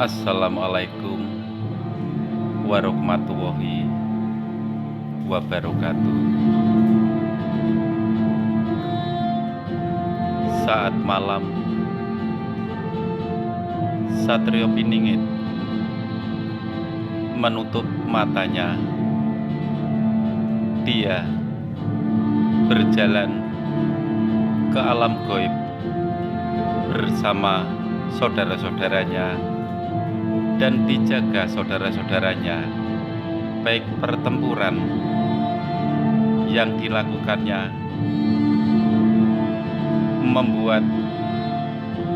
Assalamualaikum warahmatullahi wabarakatuh. Saat malam, Satrio Piningit menutup matanya. Dia berjalan ke alam gaib bersama saudara-saudaranya dan dijaga saudara-saudaranya, baik pertempuran yang dilakukannya membuat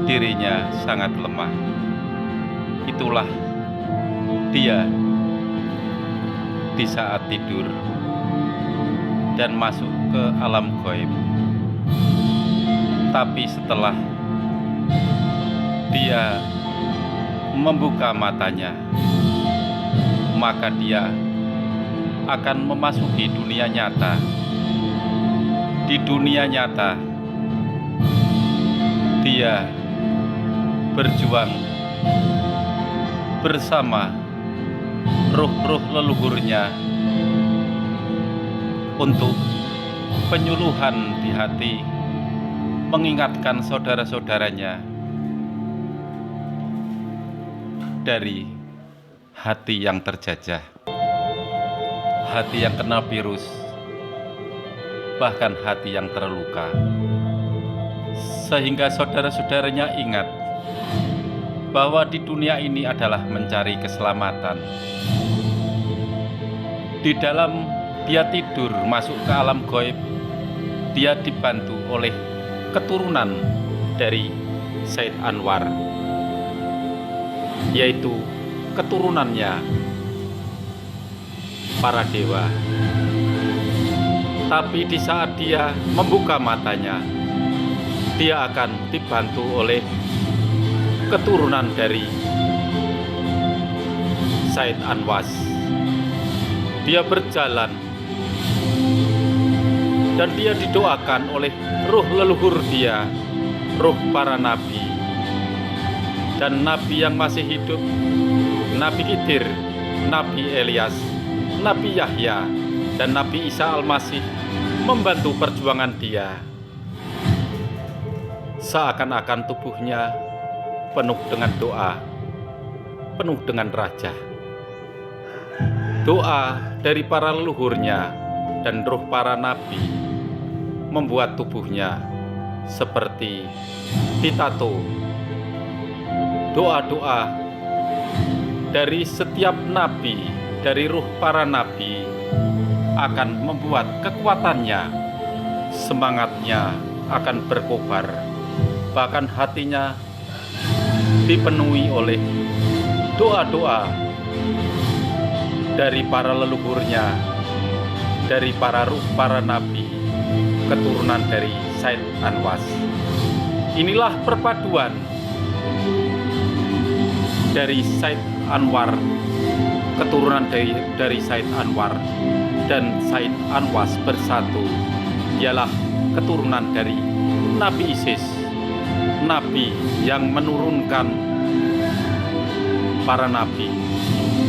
dirinya sangat lemah. Itulah dia di saat tidur dan masuk ke alam gaib. Tapi setelah dia membuka matanya, maka dia akan memasuki dunia nyata. Di dunia nyata, dia berjuang bersama ruh-ruh leluhurnya untuk penyuluhan di hati, mengingatkan saudara-saudaranya dari hati yang terjajah, hati yang kena virus, bahkan hati yang terluka, sehingga saudara-saudaranya ingat bahwa di dunia ini adalah mencari keselamatan. Di dalam dia tidur masuk ke alam gaib, dia dibantu oleh keturunan dari Syed Anwar, yaitu keturunannya para dewa. Tapi di saat dia membuka matanya, dia akan dibantu oleh keturunan dari Syed Anwas. Dia berjalan dan dia didoakan oleh ruh leluhur dia, ruh para nabi dan nabi yang masih hidup, Nabi Khidir, Nabi Ilyas, Nabi Yahya, dan Nabi Isa Al-Masih membantu perjuangan dia. Seakan-akan tubuhnya penuh dengan doa, penuh dengan raja. Doa dari para leluhurnya dan ruh para nabi membuat tubuhnya seperti ditato. Doa-doa dari setiap nabi, dari ruh para nabi akan membuat kekuatannya, semangatnya akan berkobar, bahkan hatinya dipenuhi oleh doa-doa dari para leluhurnya, dari para ruh para nabi, keturunan dari Syed Anwas. Inilah perpaduan dari Syed Anwar, keturunan dari Syed Anwar dan Syed Anwas bersatu, ialah keturunan dari Nabi Isis, nabi yang menurunkan para nabi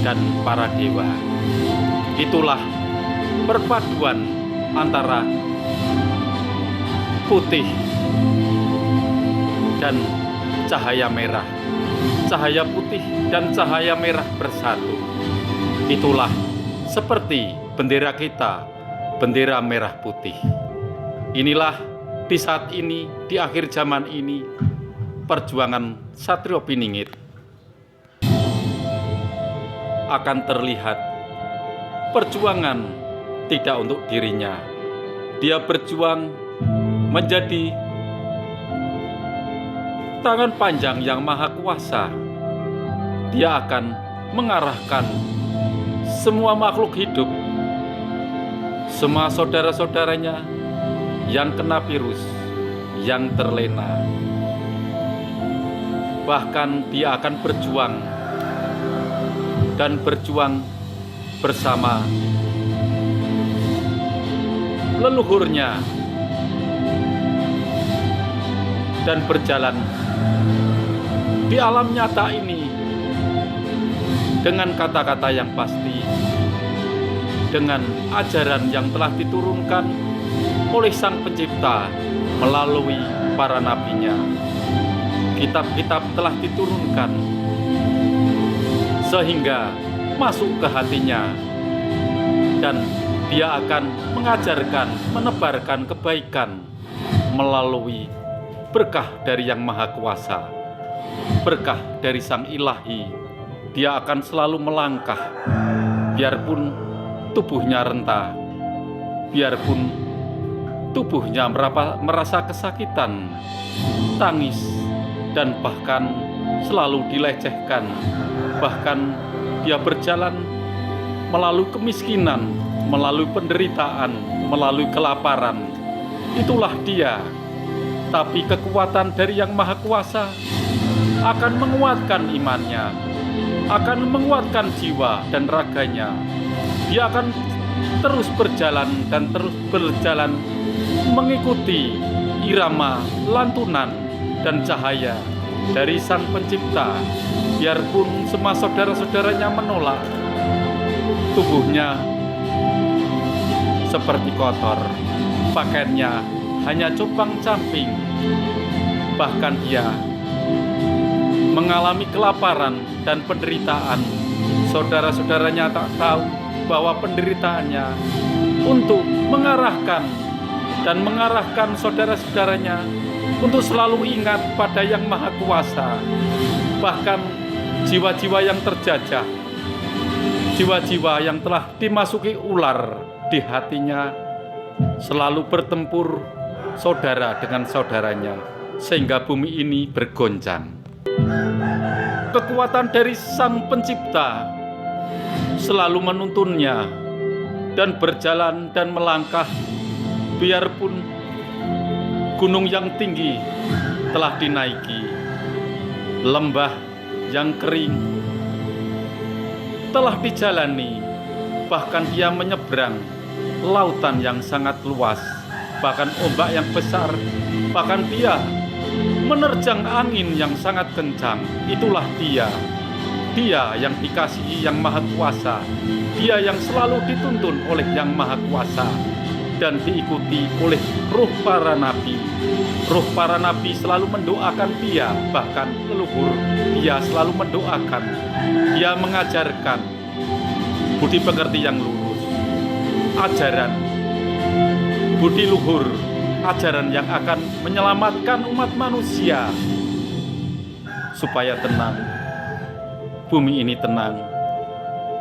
dan para dewa. Itulah perpaduan antara putih dan cahaya merah, cahaya putih dan cahaya merah bersatu. Itulah seperti bendera kita, bendera merah putih. Inilah di saat ini, di akhir zaman ini, perjuangan Satrio Piningit akan terlihat perjuangan tidak untuk dirinya. Dia berjuang menjadi tangan panjang yang maha kuasa. Dia akan mengarahkan semua makhluk hidup, semua saudara-saudaranya yang kena virus, yang terlena. Bahkan dia akan berjuang dan berjuang bersama leluhurnya dan berjalan di alam nyata ini dengan kata-kata yang pasti, dengan ajaran yang telah diturunkan oleh Sang Pencipta melalui para nabinya. Kitab-kitab telah diturunkan sehingga masuk ke hatinya, dan dia akan mengajarkan, menebarkan kebaikan melalui berkah dari Yang Maha Kuasa, berkah dari Sang Ilahi. Dia akan selalu melangkah, biarpun tubuhnya renta, biarpun tubuhnya merasa kesakitan, tangis, dan bahkan selalu dilecehkan. Bahkan dia berjalan melalui kemiskinan, melalui penderitaan, melalui kelaparan. Itulah dia. Tapi kekuatan dari Yang Maha Kuasa akan menguatkan imannya, akan menguatkan jiwa dan raganya. Dia akan terus berjalan dan terus berjalan mengikuti irama, lantunan, dan cahaya dari Sang Pencipta. Biarpun semua saudara-saudaranya menolak, tubuhnya seperti kotor, pakaiannya hanya compang-camping, bahkan dia mengalami kelaparan dan penderitaan. Saudara-saudaranya tak tahu bahwa penderitaannya untuk mengarahkan saudara-saudaranya untuk selalu ingat pada Yang Maha Kuasa. Bahkan jiwa-jiwa yang terjajah, jiwa-jiwa yang telah dimasuki ular di hatinya, selalu bertempur saudara dengan saudaranya, sehingga bumi ini bergoncang. Kekuatan dari Sang Pencipta selalu menuntunnya dan berjalan dan melangkah, biarpun gunung yang tinggi telah dinaiki, lembah yang kering telah dijalani, bahkan dia menyeberang lautan yang sangat luas, bahkan ombak yang besar, bahkan dia menerjang angin yang sangat kencang. Itulah dia yang dikasihi Yang Maha Kuasa, dia yang selalu dituntun oleh Yang Maha Kuasa dan diikuti oleh roh para nabi. Roh para nabi selalu mendoakan dia, bahkan leluhur dia selalu mendoakan. Dia mengajarkan budi pekerti yang lurus, ajaran budi luhur, ajaran yang akan menyelamatkan umat manusia supaya tenang, bumi ini tenang,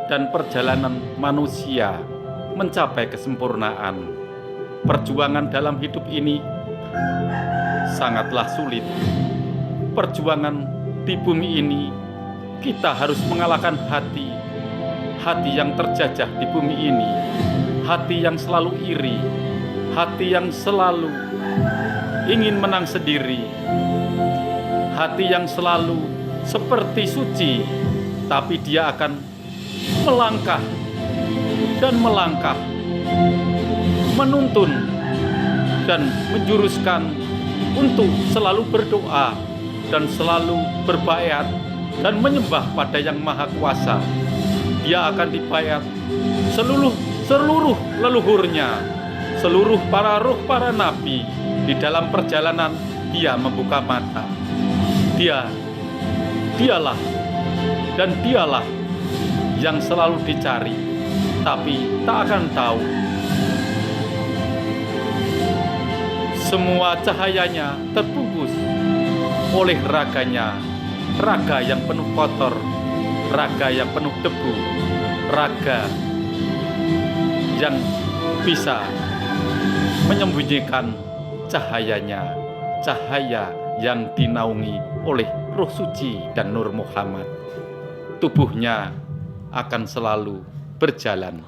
dan perjalanan manusia mencapai kesempurnaan. Perjuangan dalam hidup ini sangatlah sulit. Perjuangan di bumi ini, kita harus mengalahkan hati yang terjajah di bumi ini, hati yang selalu iri, hati yang selalu ingin menang sendiri, hati yang selalu seperti suci, tapi dia akan melangkah dan melangkah, menuntun dan menjuruskan untuk selalu berdoa dan selalu berbaiat dan menyembah pada Yang Maha Kuasa. Dia akan dibayat seluruh leluhurnya, seluruh para roh para nabi. Di dalam perjalanan dia membuka mata. Dialah yang selalu dicari, tapi tak akan tahu. Semua cahayanya terbungkus oleh raganya, raga yang penuh kotor, raga yang penuh debu, raga yang bisa menyembunyikan cahayanya, cahaya yang dinaungi oleh Roh Suci dan Nur Muhammad. Tubuhnya akan selalu berjalan